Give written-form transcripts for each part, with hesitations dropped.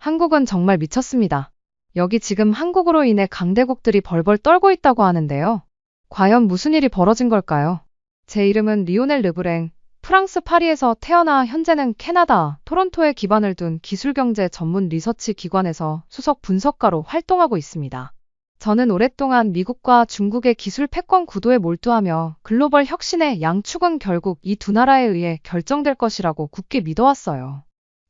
한국은 정말 미쳤습니다. 여기 지금 한국으로 인해 강대국들이 벌벌 떨고 있다고 하는데요. 과연 무슨 일이 벌어진 걸까요? 제 이름은 리오넬 르브랭. 프랑스 파리에서 태어나 현재는 캐나다, 토론토에 기반을 둔 기술경제 전문 리서치 기관에서 수석 분석가로 활동하고 있습니다. 저는 오랫동안 미국과 중국의 기술 패권 구도에 몰두하며 글로벌 혁신의 양축은 결국 이 두 나라에 의해 결정될 것이라고 굳게 믿어왔어요.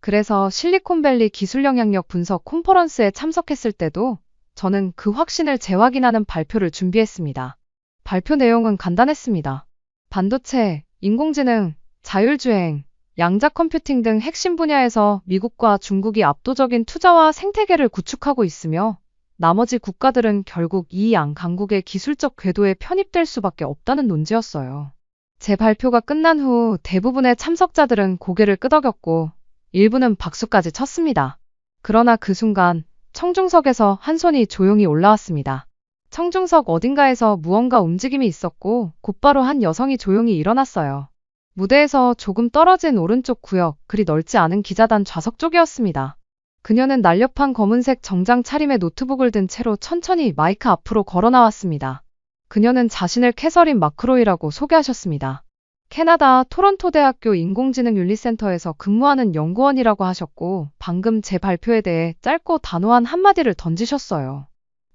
그래서 실리콘밸리 기술 영향력 분석 컨퍼런스에 참석했을 때도 저는 그 확신을 재확인하는 발표를 준비했습니다. 발표 내용은 간단했습니다. 반도체, 인공지능, 자율주행, 양자 컴퓨팅 등 핵심 분야에서 미국과 중국이 압도적인 투자와 생태계를 구축하고 있으며 나머지 국가들은 결국 이 양 강국의 기술적 궤도에 편입될 수밖에 없다는 논지였어요. 제 발표가 끝난 후 대부분의 참석자들은 고개를 끄덕였고 일부는 박수까지 쳤습니다. 그러나 그 순간 청중석에서 한 손이 조용히 올라왔습니다. 청중석 어딘가에서 무언가 움직임이 있었고 곧바로 한 여성이 조용히 일어났어요. 무대에서 조금 떨어진 오른쪽 구역, 그리 넓지 않은 기자단 좌석 쪽이었습니다. 그녀는 날렵한 검은색 정장 차림의 노트북을 든 채로 천천히 마이크 앞으로 걸어 나왔습니다. 그녀는 자신을 캐서린 마크로이라고 소개하셨습니다. 캐나다 토론토 대학교 인공지능윤리센터에서 근무하는 연구원이라고 하셨고 방금 제 발표에 대해 짧고 단호한 한마디를 던지셨어요.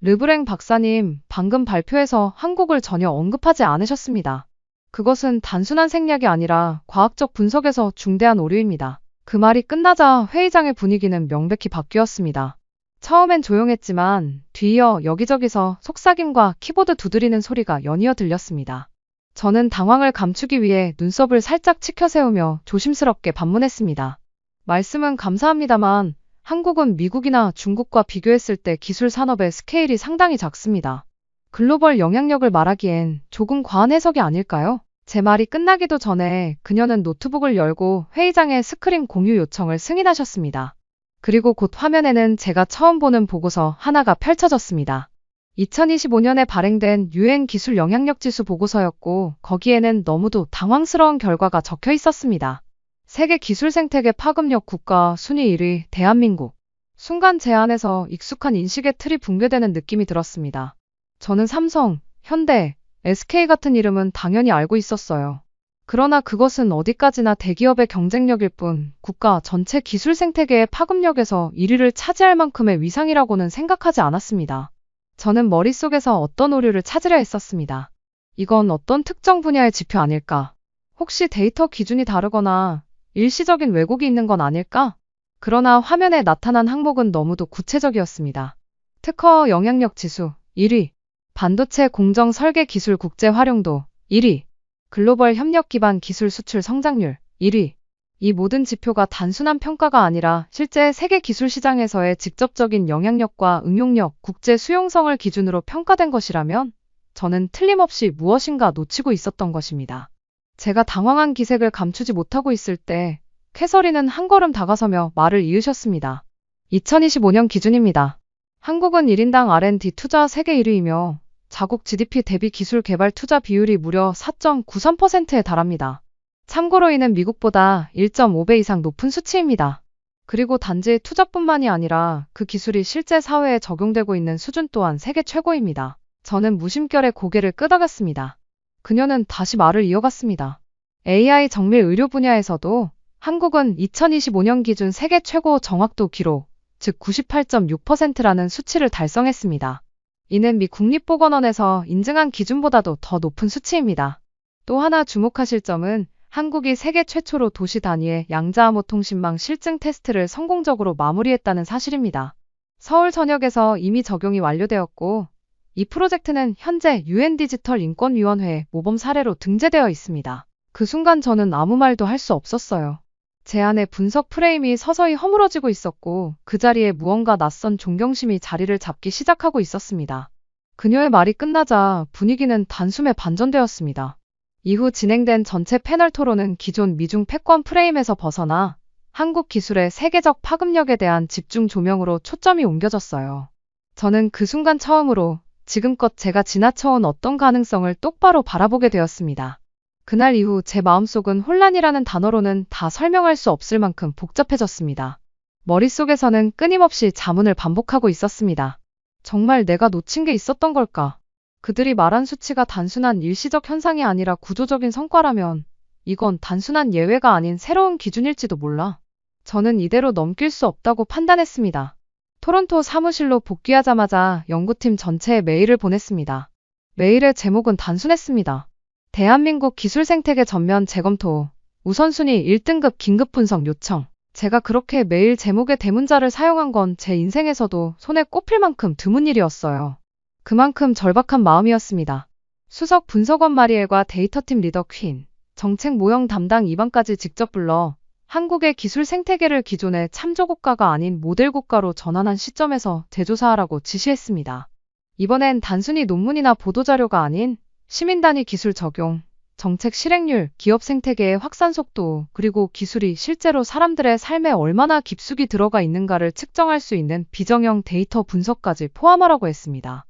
르브랭 박사님, 방금 발표에서 한국을 전혀 언급하지 않으셨습니다. 그것은 단순한 생략이 아니라 과학적 분석에서 중대한 오류입니다. 그 말이 끝나자 회의장의 분위기는 명백히 바뀌었습니다. 처음엔 조용했지만 뒤이어 여기저기서 속삭임과 키보드 두드리는 소리가 연이어 들렸습니다. 저는 당황을 감추기 위해 눈썹을 살짝 치켜세우며 조심스럽게 반문했습니다. 말씀은 감사합니다만 한국은 미국이나 중국과 비교했을 때 기술 산업의 스케일이 상당히 작습니다. 글로벌 영향력을 말하기엔 조금 과한 해석이 아닐까요? 제 말이 끝나기도 전에 그녀는 노트북을 열고 회의장의 스크린 공유 요청을 승인하셨습니다. 그리고 곧 화면에는 제가 처음 보는 보고서 하나가 펼쳐졌습니다. 2025년에 발행된 유엔 기술 영향력 지수 보고서였고 거기에는 너무도 당황스러운 결과가 적혀 있었습니다. 세계 기술 생태계 파급력 국가 순위 1위 대한민국. 순간 제 안에서 익숙한 인식의 틀이 붕괴되는 느낌이 들었습니다. 저는 삼성, 현대, SK 같은 이름은 당연히 알고 있었어요. 그러나 그것은 어디까지나 대기업의 경쟁력일 뿐 국가 전체 기술 생태계의 파급력에서 1위를 차지할 만큼의 위상이라고는 생각하지 않았습니다. 저는 머릿속에서 어떤 오류를 찾으려 했었습니다. 이건 어떤 특정 분야의 지표 아닐까? 혹시 데이터 기준이 다르거나 일시적인 왜곡이 있는 건 아닐까? 그러나 화면에 나타난 항목은 너무도 구체적이었습니다. 특허 영향력 지수 1위, 반도체 공정 설계 기술 국제 활용도 1위, 글로벌 협력 기반 기술 수출 성장률 1위. 이 모든 지표가 단순한 평가가 아니라 실제 세계 기술 시장에서의 직접적인 영향력과 응용력, 국제 수용성을 기준으로 평가된 것이라면 저는 틀림없이 무엇인가 놓치고 있었던 것입니다. 제가 당황한 기색을 감추지 못하고 있을 때 캐서린은 한 걸음 다가서며 말을 이으셨습니다. 2025년 기준입니다. 한국은 1인당 R&D 투자 세계 1위이며 자국 GDP 대비 기술 개발 투자 비율이 무려 4.93%에 달합니다. 참고로 이는 미국보다 1.5배 이상 높은 수치입니다. 그리고 단지 투자뿐만이 아니라 그 기술이 실제 사회에 적용되고 있는 수준 또한 세계 최고입니다. 저는 무심결에 고개를 끄덕였습니다. 그녀는 다시 말을 이어갔습니다. AI 정밀 의료 분야에서도 한국은 2025년 기준 세계 최고 정확도 기록, 즉 98.6%라는 수치를 달성했습니다. 이는 미 국립보건원에서 인증한 기준보다도 더 높은 수치입니다. 또 하나 주목하실 점은 한국이 세계 최초로 도시 단위의 양자암호 통신망 실증 테스트를 성공적으로 마무리했다는 사실입니다. 서울 전역에서 이미 적용이 완료되었고 이 프로젝트는 현재 UN 디지털 인권위원회에 모범 사례로 등재되어 있습니다. 그 순간 저는 아무 말도 할 수 없었어요. 제 안에 분석 프레임이 서서히 허물어지고 있었고 그 자리에 무언가 낯선 존경심이 자리를 잡기 시작하고 있었습니다. 그녀의 말이 끝나자 분위기는 단숨에 반전되었습니다. 이후 진행된 전체 패널 토론은 기존 미중 패권 프레임에서 벗어나 한국 기술의 세계적 파급력에 대한 집중 조명으로 초점이 옮겨졌어요. 저는 그 순간 처음으로 지금껏 제가 지나쳐온 어떤 가능성을 똑바로 바라보게 되었습니다. 그날 이후 제 마음속은 혼란이라는 단어로는 다 설명할 수 없을 만큼 복잡해졌습니다. 머릿속에서는 끊임없이 자문을 반복하고 있었습니다. 정말 내가 놓친 게 있었던 걸까? 그들이 말한 수치가 단순한 일시적 현상이 아니라 구조적인 성과라면 이건 단순한 예외가 아닌 새로운 기준일지도 몰라. 저는 이대로 넘길 수 없다고 판단했습니다. 토론토 사무실로 복귀하자마자 연구팀 전체에 메일을 보냈습니다. 메일의 제목은 단순했습니다. 대한민국 기술 생태계 전면 재검토, 우선순위 1등급 긴급 분석 요청. 제가 그렇게 메일 제목의 대문자를 사용한 건 제 인생에서도 손에 꼽힐 만큼 드문 일이었어요. 그만큼 절박한 마음이었습니다. 수석 분석원 마리엘과 데이터팀 리더 퀸, 정책 모형 담당 이반까지 직접 불러 한국의 기술 생태계를 기존의 참조국가가 아닌 모델국가로 전환한 시점에서 재조사하라고 지시했습니다. 이번엔 단순히 논문이나 보도자료가 아닌 시민 단위 기술 적용, 정책 실행률, 기업 생태계의 확산 속도, 그리고 기술이 실제로 사람들의 삶에 얼마나 깊숙이 들어가 있는가를 측정할 수 있는 비정형 데이터 분석까지 포함하라고 했습니다.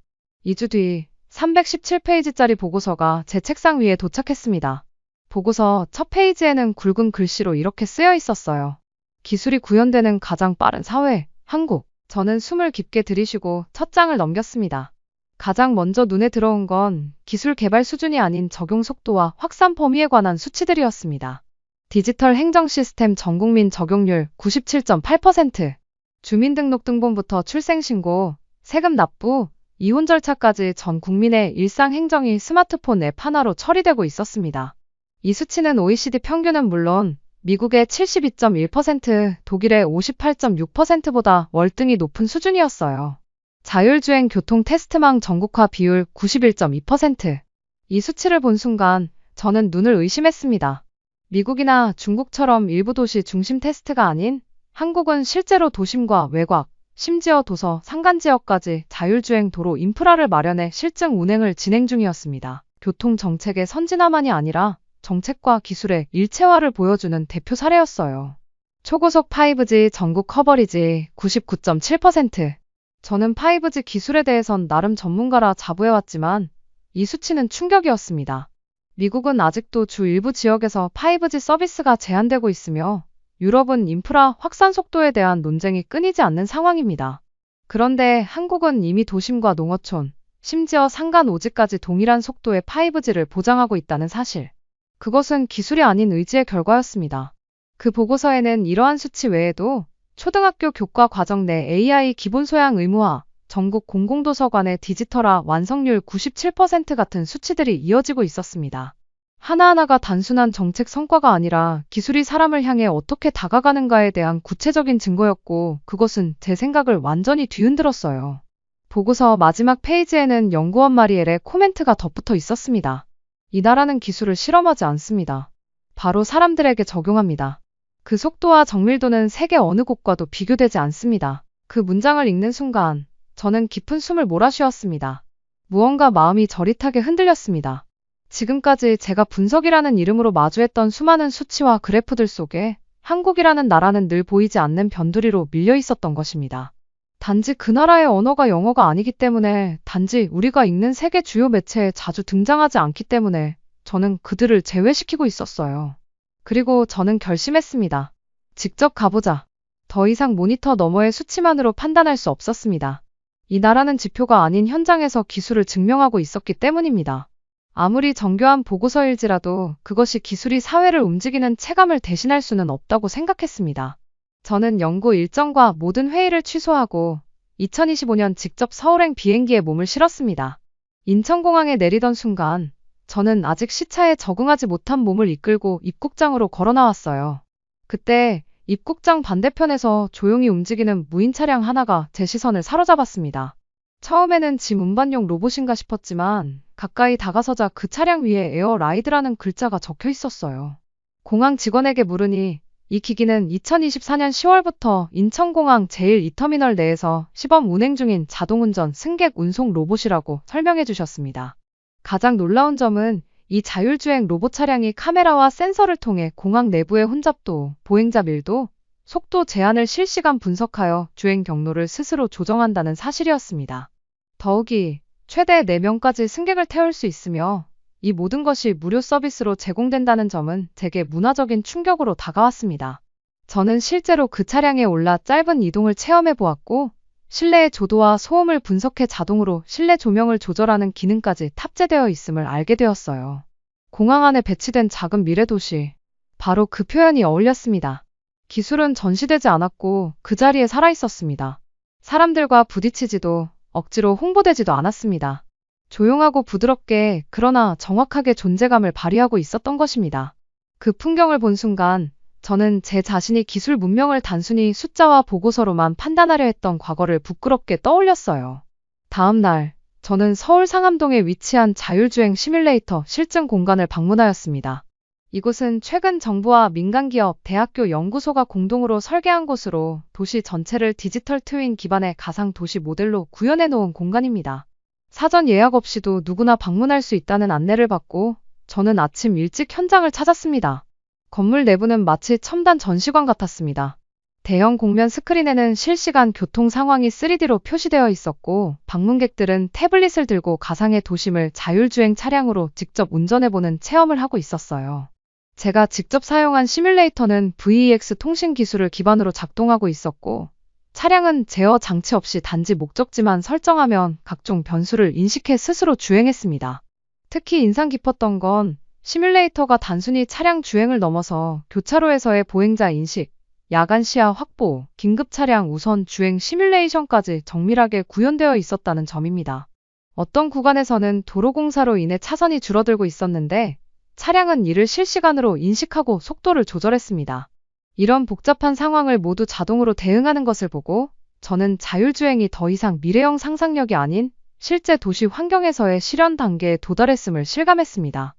2주 뒤 317페이지짜리 보고서가 제 책상 위에 도착했습니다. 보고서 첫 페이지에는 굵은 글씨로 이렇게 쓰여 있었어요. 기술이 구현되는 가장 빠른 사회, 한국. 저는 숨을 깊게 들이쉬고 첫 장을 넘겼습니다. 가장 먼저 눈에 들어온 건 기술 개발 수준이 아닌 적용 속도와 확산 범위에 관한 수치들이었습니다. 디지털 행정 시스템 전국민 적용률 97.8%, 주민등록등본부터 출생신고, 세금 납부, 이혼 절차까지 전 국민의 일상 행정이 스마트폰 앱 하나로 처리되고 있었습니다. 이 수치는 OECD 평균은 물론 미국의 72.1%, 독일의 58.6%보다 월등히 높은 수준이었어요. 자율주행 교통 테스트망 전국화 비율 91.2%. 이 수치를 본 순간 저는 눈을 의심했습니다. 미국이나 중국처럼 일부 도시 중심 테스트가 아닌 한국은 실제로 도심과 외곽, 심지어 도서, 산간지역까지 자율주행 도로 인프라를 마련해 실증 운행을 진행 중이었습니다. 교통정책의 선진화만이 아니라 정책과 기술의 일체화를 보여주는 대표 사례였어요. 초고속 5G 전국 커버리지 99.7%. 저는 5G 기술에 대해선 나름 전문가라 자부해왔지만 이 수치는 충격이었습니다. 미국은 아직도 주 일부 지역에서 5G 서비스가 제한되고 있으며 유럽은 인프라 확산 속도에 대한 논쟁이 끊이지 않는 상황입니다. 그런데 한국은 이미 도심과 농어촌, 심지어 산간 오지까지 동일한 속도의 5G를 보장하고 있다는 사실. 그것은 기술이 아닌 의지의 결과였습니다. 그 보고서에는 이러한 수치 외에도 초등학교 교과 과정 내 AI 기본 소양 의무화, 전국 공공도서관의 디지털화 완성률 97% 같은 수치들이 이어지고 있었습니다. 하나하나가 단순한 정책 성과가 아니라 기술이 사람을 향해 어떻게 다가가는가에 대한 구체적인 증거였고 그것은 제 생각을 완전히 뒤흔들었어요. 보고서 마지막 페이지에는 연구원 마리엘의 코멘트가 덧붙어 있었습니다. 이 나라는 기술을 실험하지 않습니다. 바로 사람들에게 적용합니다. 그 속도와 정밀도는 세계 어느 곳과도 비교되지 않습니다. 그 문장을 읽는 순간 저는 깊은 숨을 몰아쉬었습니다. 무언가 마음이 저릿하게 흔들렸습니다. 지금까지 제가 분석이라는 이름으로 마주했던 수많은 수치와 그래프들 속에 한국이라는 나라는 늘 보이지 않는 변두리로 밀려 있었던 것입니다. 단지 그 나라의 언어가 영어가 아니기 때문에, 단지 우리가 읽는 세계 주요 매체에 자주 등장하지 않기 때문에 저는 그들을 제외시키고 있었어요. 그리고 저는 결심했습니다. 직접 가보자. 더 이상 모니터 너머의 수치만으로 판단할 수 없었습니다. 이 나라는 지표가 아닌 현장에서 기술을 증명하고 있었기 때문입니다. 아무리 정교한 보고서일지라도 그것이 기술이 사회를 움직이는 체감을 대신할 수는 없다고 생각했습니다. 저는 연구 일정과 모든 회의를 취소하고 2025년 직접 서울행 비행기에 몸을 실었습니다. 인천공항에 내리던 순간 저는 아직 시차에 적응하지 못한 몸을 이끌고 입국장으로 걸어 나왔어요. 그때 입국장 반대편에서 조용히 움직이는 무인 차량 하나가 제 시선을 사로잡았습니다. 처음에는 짐 운반용 로봇인가 싶었지만 가까이 다가서자 그 차량 위에 에어 라이드라는 글자가 적혀 있었어요. 공항 직원에게 물으니 이 기기는 2024년 10월부터 인천공항 제1-2터미널 내에서 시범 운행 중인 자동운전 승객 운송 로봇이라고 설명해 주셨습니다. 가장 놀라운 점은 이 자율주행 로봇 차량이 카메라와 센서를 통해 공항 내부의 혼잡도, 보행자 밀도, 속도 제한을 실시간 분석하여 주행 경로를 스스로 조정한다는 사실이었습니다. 더욱이 최대 4명까지 승객을 태울 수 있으며 이 모든 것이 무료 서비스로 제공된다는 점은 제게 문화적인 충격으로 다가왔습니다. 저는 실제로 그 차량에 올라 짧은 이동을 체험해 보았고, 실내의 조도와 소음을 분석해 자동으로 실내 조명을 조절하는 기능까지 탑재되어 있음을 알게 되었어요. 공항 안에 배치된 작은 미래도시. 바로 그 표현이 어울렸습니다. 기술은 전시되지 않았고 그 자리에 살아있었습니다. 사람들과 부딪히지도 억지로 홍보되지도 않았습니다. 조용하고 부드럽게 그러나 정확하게 존재감을 발휘하고 있었던 것입니다. 그 풍경을 본 순간 저는 제 자신이 기술 문명을 단순히 숫자와 보고서로만 판단하려 했던 과거를 부끄럽게 떠올렸어요. 다음 날, 저는 서울 상암동에 위치한 자율주행 시뮬레이터 실증 공간을 방문하였습니다. 이곳은 최근 정부와 민간기업, 대학교 연구소가 공동으로 설계한 곳으로 도시 전체를 디지털 트윈 기반의 가상 도시 모델로 구현해 놓은 공간입니다. 사전 예약 없이도 누구나 방문할 수 있다는 안내를 받고 저는 아침 일찍 현장을 찾았습니다. 건물 내부는 마치 첨단 전시관 같았습니다. 대형 곡면 스크린에는 실시간 교통 상황이 3D로 표시되어 있었고 방문객들은 태블릿을 들고 가상의 도심을 자율주행 차량으로 직접 운전해보는 체험을 하고 있었어요. 제가 직접 사용한 시뮬레이터는 VEX 통신 기술을 기반으로 작동하고 있었고 차량은 제어 장치 없이 단지 목적지만 설정하면 각종 변수를 인식해 스스로 주행했습니다. 특히 인상 깊었던 건 시뮬레이터가 단순히 차량 주행을 넘어서 교차로에서의 보행자 인식, 야간 시야 확보, 긴급 차량 우선 주행 시뮬레이션까지 정밀하게 구현되어 있었다는 점입니다. 어떤 구간에서는 도로 공사로 인해 차선이 줄어들고 있었는데 차량은 이를 실시간으로 인식하고 속도를 조절했습니다. 이런 복잡한 상황을 모두 자동으로 대응하는 것을 보고 저는 자율주행이 더 이상 미래형 상상력이 아닌 실제 도시 환경에서의 실현 단계에 도달했음을 실감했습니다.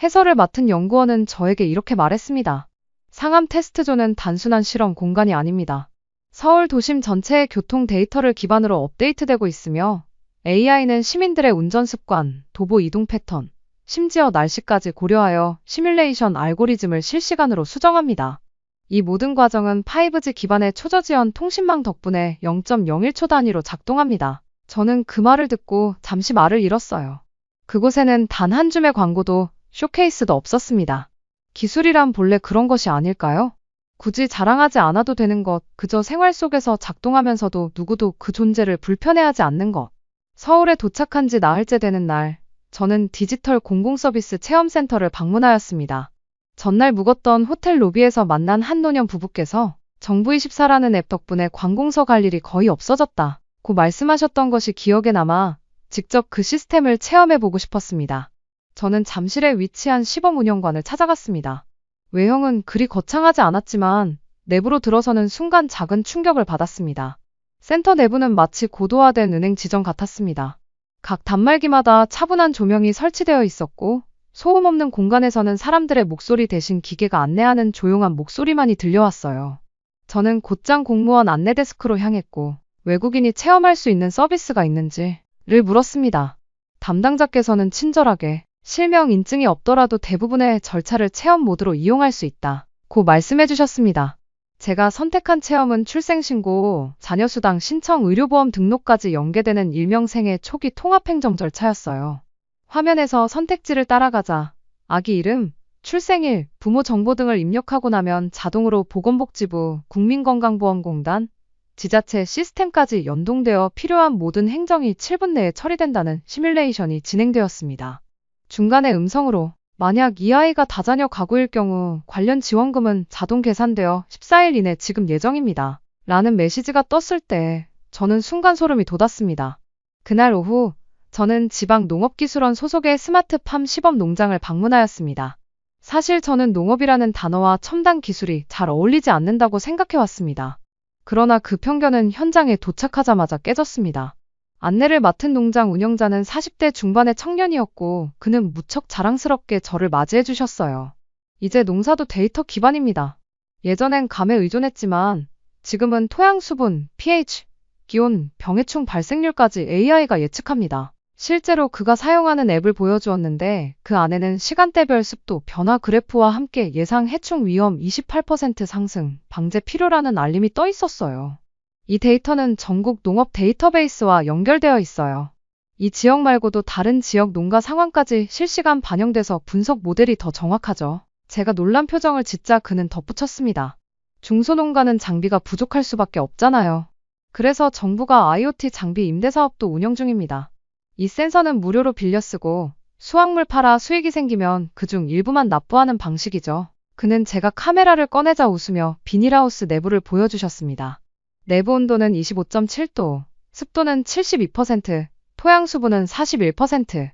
해설을 맡은 연구원은 저에게 이렇게 말했습니다. 상암 테스트존은 단순한 실험 공간이 아닙니다. 서울 도심 전체의 교통 데이터를 기반으로 업데이트되고 있으며 AI는 시민들의 운전 습관, 도보 이동 패턴, 심지어 날씨까지 고려하여 시뮬레이션 알고리즘을 실시간으로 수정합니다. 이 모든 과정은 5G 기반의 초저지연 통신망 덕분에 0.01초 단위로 작동합니다. 저는 그 말을 듣고 잠시 말을 잃었어요. 그곳에는 단 한 줌의 광고도 쇼케이스도 없었습니다. 기술이란 본래 그런 것이 아닐까요? 굳이 자랑하지 않아도 되는 것, 그저 생활 속에서 작동하면서도 누구도 그 존재를 불편해하지 않는 것. 서울에 도착한 지 나흘째 되는 날, 저는 디지털 공공서비스 체험센터를 방문하였습니다. 전날 묵었던 호텔 로비에서 만난 한 노년 부부께서 정부24라는 앱 덕분에 관공서 갈 일이 거의 없어졌다고 말씀하셨던 것이 기억에 남아 직접 그 시스템을 체험해보고 싶었습니다. 저는 잠실에 위치한 시범 운영관을 찾아갔습니다. 외형은 그리 거창하지 않았지만 내부로 들어서는 순간 작은 충격을 받았습니다. 센터 내부는 마치 고도화된 은행 지점 같았습니다. 각 단말기마다 차분한 조명이 설치되어 있었고 소음 없는 공간에서는 사람들의 목소리 대신 기계가 안내하는 조용한 목소리만이 들려왔어요. 저는 곧장 공무원 안내 데스크로 향했고 외국인이 체험할 수 있는 서비스가 있는지를 물었습니다. 담당자께서는 친절하게 실명 인증이 없더라도 대부분의 절차를 체험 모드로 이용할 수 있다고 말씀해 주셨습니다. 제가 선택한 체험은 출생신고, 자녀수당 신청, 의료보험 등록까지 연계되는 일명 생애 초기 통합행정 절차였어요. 화면에서 선택지를 따라가자 아기 이름, 출생일, 부모 정보 등을 입력하고 나면 자동으로 보건복지부, 국민건강보험공단, 지자체 시스템까지 연동되어 필요한 모든 행정이 7분 내에 처리된다는 시뮬레이션이 진행되었습니다. 중간에 음성으로 만약 이 아이가 다자녀 가구일 경우 관련 지원금은 자동 계산되어 14일 이내 지급 예정입니다. 라는 메시지가 떴을 때 저는 순간 소름이 돋았습니다. 그날 오후 저는 지방농업기술원 소속의 스마트팜 시범 농장을 방문하였습니다. 사실 저는 농업이라는 단어와 첨단 기술이 잘 어울리지 않는다고 생각해왔습니다. 그러나 그 편견은 현장에 도착하자마자 깨졌습니다. 안내를 맡은 농장 운영자는 40대 중반의 청년이었고 그는 무척 자랑스럽게 저를 맞이해 주셨어요. 이제 농사도 데이터 기반입니다. 예전엔 감에 의존했지만 지금은 토양 수분, pH, 기온, 병해충 발생률까지 AI가 예측합니다. 실제로 그가 사용하는 앱을 보여주었는데 그 안에는 시간대별 습도 변화 그래프와 함께 예상 해충 위험 28% 상승, 방제 필요라는 알림이 떠 있었어요. 이 데이터는 전국 농업 데이터베이스와 연결되어 있어요. 이 지역 말고도 다른 지역 농가 상황까지 실시간 반영돼서 분석 모델이 더 정확하죠. 제가 놀란 표정을 짓자 그는 덧붙였습니다. 중소농가는 장비가 부족할 수밖에 없잖아요. 그래서 정부가 IoT 장비 임대 사업도 운영 중입니다. 이 센서는 무료로 빌려 쓰고 수확물 팔아 수익이 생기면 그중 일부만 납부하는 방식이죠. 그는 제가 카메라를 꺼내자 웃으며 비닐하우스 내부를 보여주셨습니다. 내부 온도는 25.7도, 습도는 72%, 토양 수분은 41%,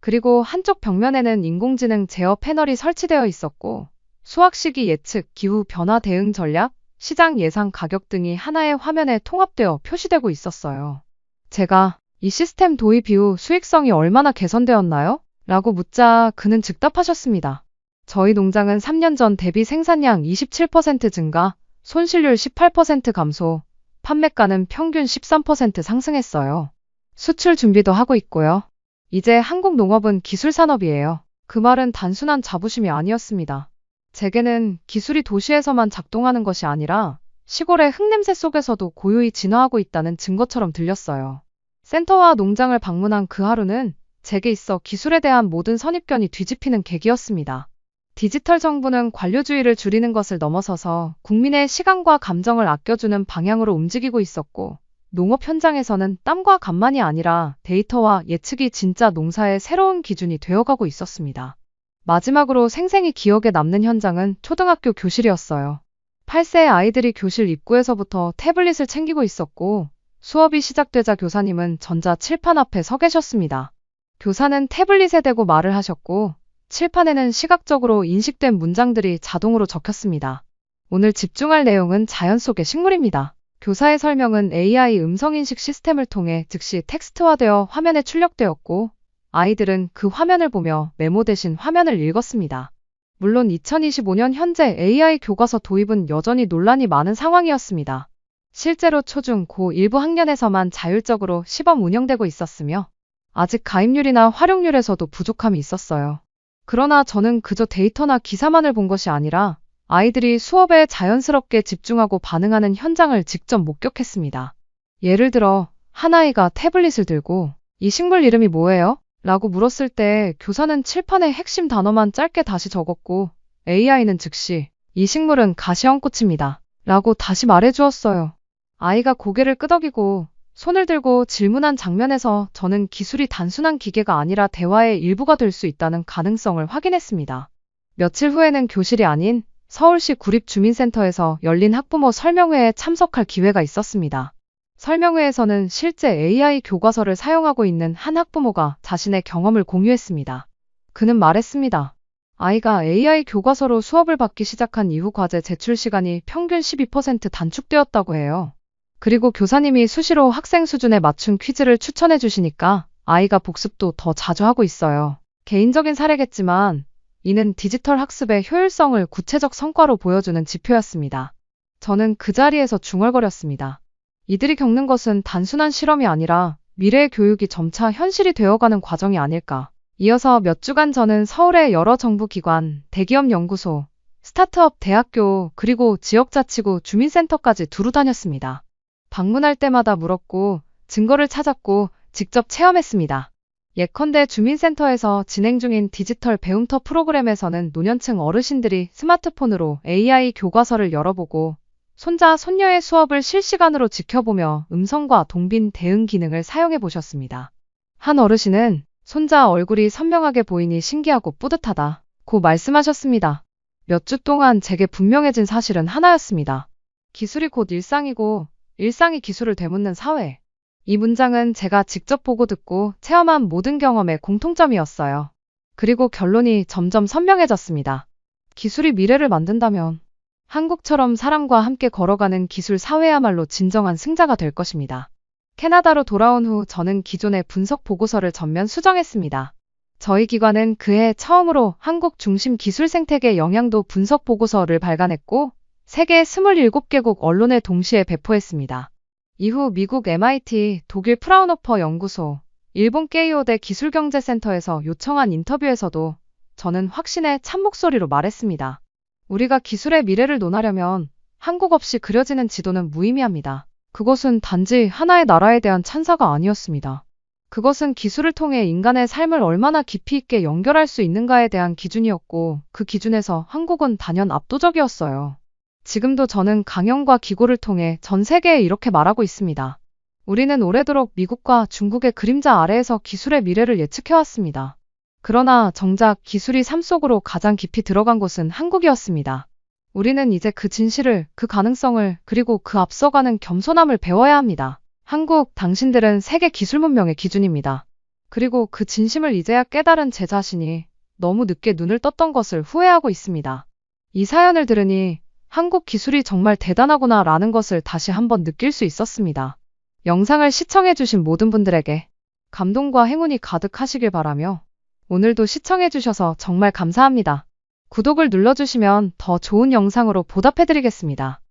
그리고 한쪽 벽면에는 인공지능 제어 패널이 설치되어 있었고 수확 시기 예측, 기후 변화 대응 전략, 시장 예상 가격 등이 하나의 화면에 통합되어 표시되고 있었어요. 제가 이 시스템 도입 이후 수익성이 얼마나 개선되었나요? 라고 묻자 그는 즉답하셨습니다. 저희 농장은 3년 전 대비 생산량 27% 증가, 손실률 18% 감소, 판매가는 평균 13% 상승했어요. 수출 준비도 하고 있고요. 이제 한국 농업은 기술 산업이에요. 그 말은 단순한 자부심이 아니었습니다. 제게는 기술이 도시에서만 작동하는 것이 아니라 시골의 흙냄새 속에서도 고요히 진화하고 있다는 증거처럼 들렸어요. 센터와 농장을 방문한 그 하루는 제게 있어 기술에 대한 모든 선입견이 뒤집히는 계기였습니다. 디지털 정부는 관료주의를 줄이는 것을 넘어서서 국민의 시간과 감정을 아껴주는 방향으로 움직이고 있었고, 농업 현장에서는 땀과 간만이 아니라 데이터와 예측이 진짜 농사의 새로운 기준이 되어가고 있었습니다. 마지막으로 생생히 기억에 남는 현장은 초등학교 교실이었어요. 8세 아이들이 교실 입구에서부터 태블릿을 챙기고 있었고, 수업이 시작되자 교사님은 전자 칠판 앞에 서 계셨습니다. 교사는 태블릿에 대고 말을 하셨고, 칠판에는 시각적으로 인식된 문장들이 자동으로 적혔습니다. 오늘 집중할 내용은 자연 속의 식물입니다. 교사의 설명은 AI 음성인식 시스템을 통해 즉시 텍스트화되어 화면에 출력되었고, 아이들은 그 화면을 보며 메모 대신 화면을 읽었습니다. 물론 2025년 현재 AI 교과서 도입은 여전히 논란이 많은 상황이었습니다. 실제로 초중, 고 일부 학년에서만 자율적으로 시범 운영되고 있었으며 아직 가입률이나 활용률에서도 부족함이 있었어요. 그러나 저는 그저 데이터나 기사만을 본 것이 아니라 아이들이 수업에 자연스럽게 집중하고 반응하는 현장을 직접 목격했습니다. 예를 들어 한 아이가 태블릿을 들고 이 식물 이름이 뭐예요? 라고 물었을 때 교사는 칠판에 핵심 단어만 짧게 다시 적었고 AI는 즉시 이 식물은 가시형꽃입니다. 라고 다시 말해주었어요. 아이가 고개를 끄덕이고 손을 들고 질문한 장면에서 저는 기술이 단순한 기계가 아니라 대화의 일부가 될 수 있다는 가능성을 확인했습니다. 며칠 후에는 교실이 아닌 서울시 구립주민센터에서 열린 학부모 설명회에 참석할 기회가 있었습니다. 설명회에서는 실제 AI 교과서를 사용하고 있는 한 학부모가 자신의 경험을 공유했습니다. 그는 말했습니다. 아이가 AI 교과서로 수업을 받기 시작한 이후 과제 제출 시간이 평균 12% 단축되었다고 해요. 그리고 교사님이 수시로 학생 수준에 맞춘 퀴즈를 추천해 주시니까 아이가 복습도 더 자주 하고 있어요. 개인적인 사례겠지만 이는 디지털 학습의 효율성을 구체적 성과로 보여주는 지표였습니다. 저는 그 자리에서 중얼거렸습니다. 이들이 겪는 것은 단순한 실험이 아니라 미래의 교육이 점차 현실이 되어가는 과정이 아닐까. 이어서 몇 주간 저는 서울의 여러 정부기관, 대기업 연구소, 스타트업 대학교, 그리고 지역자치구 주민센터까지 두루 다녔습니다. 방문할 때마다 물었고 증거를 찾았고 직접 체험했습니다. 예컨대 주민센터에서 진행 중인 디지털 배움터 프로그램에서는 노년층 어르신들이 스마트폰으로 AI 교과서를 열어보고 손자, 손녀의 수업을 실시간으로 지켜보며 음성과 동빈 대응 기능을 사용해 보셨습니다. 한 어르신은 손자 얼굴이 선명하게 보이니 신기하고 뿌듯하다고 말씀하셨습니다. 몇 주 동안 제게 분명해진 사실은 하나였습니다. 기술이 곧 일상이고 일상이 기술을 되묻는 사회. 이 문장은 제가 직접 보고 듣고 체험한 모든 경험의 공통점이었어요. 그리고 결론이 점점 선명해졌습니다. 기술이 미래를 만든다면 한국처럼 사람과 함께 걸어가는 기술 사회야말로 진정한 승자가 될 것입니다. 캐나다로 돌아온 후 저는 기존의 분석 보고서를 전면 수정했습니다. 저희 기관은 그해 처음으로 한국 중심 기술 생태계 영향도 분석 보고서를 발간했고 세계 27개국 언론에 동시에 배포했습니다. 이후 미국 MIT, 독일 프라운호퍼 연구소, 일본 케이오대 기술경제센터에서 요청한 인터뷰에서도 저는 확신의 참목소리로 말했습니다. 우리가 기술의 미래를 논하려면 한국 없이 그려지는 지도는 무의미합니다. 그것은 단지 하나의 나라에 대한 찬사가 아니었습니다. 그것은 기술을 통해 인간의 삶을 얼마나 깊이 있게 연결할 수 있는가에 대한 기준이었고 그 기준에서 한국은 단연 압도적이었어요. 지금도 저는 강연과 기고를 통해 전 세계에 이렇게 말하고 있습니다. 우리는 오래도록 미국과 중국의 그림자 아래에서 기술의 미래를 예측해왔습니다. 그러나 정작 기술이 삶 속으로 가장 깊이 들어간 곳은 한국이었습니다. 우리는 이제 그 진실을, 그 가능성을, 그리고 그 앞서가는 겸손함을 배워야 합니다. 한국, 당신들은 세계 기술 문명의 기준입니다. 그리고 그 진심을 이제야 깨달은 제 자신이 너무 늦게 눈을 떴던 것을 후회하고 있습니다. 이 사연을 들으니 한국 기술이 정말 대단하구나 라는 것을 다시 한번 느낄 수 있었습니다. 영상을 시청해주신 모든 분들에게 감동과 행운이 가득하시길 바라며 오늘도 시청해주셔서 정말 감사합니다. 구독을 눌러주시면 더 좋은 영상으로 보답해드리겠습니다.